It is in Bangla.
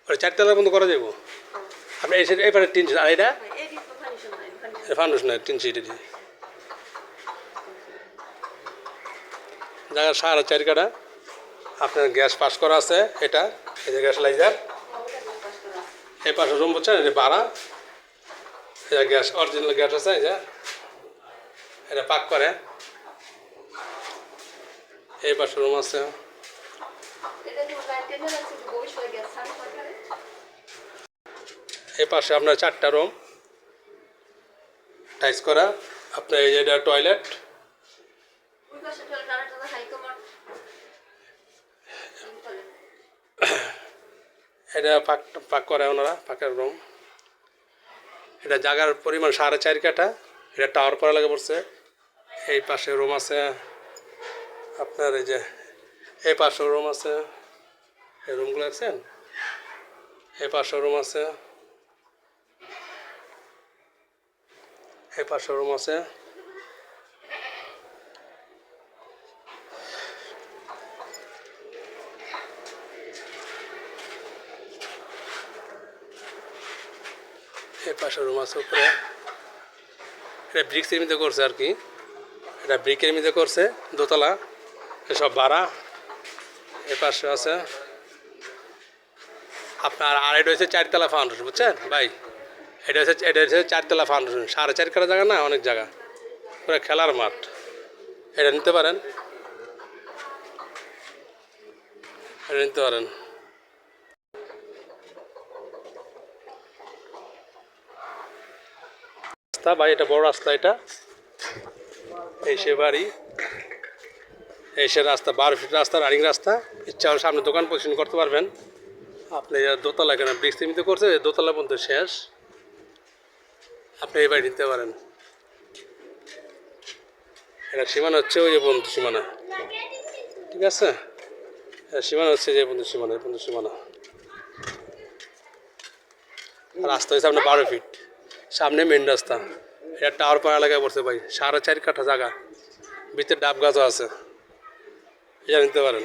ওটা 4 তলা বন্ধ করা যাবো। আপনি এবারে 3 আর এটা ফাউন্ডেশন নাই 3 সিট দিয়ে জায়গা 4.5 কাটা। আপনার গ্যাস পাস করা আছে এটা, এই যে গ্যাস লাইজার। এই পাশে রুম বুঝছেন, এটা ভাড়া। এটা গ্যাস অরিজিনাল গ্যাস আছে, এই যে এটা পাক করে। এই পাশে রুম আছে। এই পাশে আপনার 4টা রুম টাইস করা। আপনার এই যে এটা টয়লেট। এটা পাক করে ওনারা, পাকের রুম। এটা জায়গার পরিমাণ 4.5 কাঠা। এটা টাওয়ার করা লাগে পড়ছে। এই পাশে রুম আছে আপনার, এই যে এই পাশে রুম আছে। এই রুমগুলো দেখছেন, এই পাশে রুম আছে, এই পাশে রুম আছে। এই পাশে রুম আছে উপরে। এটা ব্রিক্সের মধ্যে করছে আর কি, এটা ব্রিকের মধ্যে করছে, দোতলা। এসব ভাড়া। এই পাশে আছে আপনার। আর এটা হচ্ছে 4 তলা ফাউন্ডেশন, বুঝছেন ভাই? এটা হচ্ছে 4 তলা ফাউন্ডেশন। 4.5 কাটা জায়গা না, অনেক জায়গা, পুরো খেলার মাঠ। এটা নিতে পারেন, এটা নিতে পারেন। রাস্তা ভাই, এটা বড় রাস্তা। এটা এই সে বাড়ি, এই সে রাস্তা, 12 ফিট রাস্তা, রানিং রাস্তা। ইচ্ছা হলে সামনে দোকান পজিশন করতে পারবেন আপনি। দোতলা এখানে ব্রিক্স নিতে করছে, দোতলা পর্যন্ত শেষ। আপনি এই বাড়ি নিতে পারেন। এটা সীমানা হচ্ছে ওই যে বন্ধু সীমানা, ঠিক আছে? সীমানা হচ্ছে যে বন্ধু সীমানা, এই বন্ধু সীমানা। রাস্তা হচ্ছে আপনার 12 ফিট, সামনে মেন রাস্তা। এটা টাওয়ার পাড়া এলাকায় পড়ছে ভাই। 4.5 কাঠা জায়গা, ভিতরে ডাব গাছও আছে। এটা নিতে পারেন।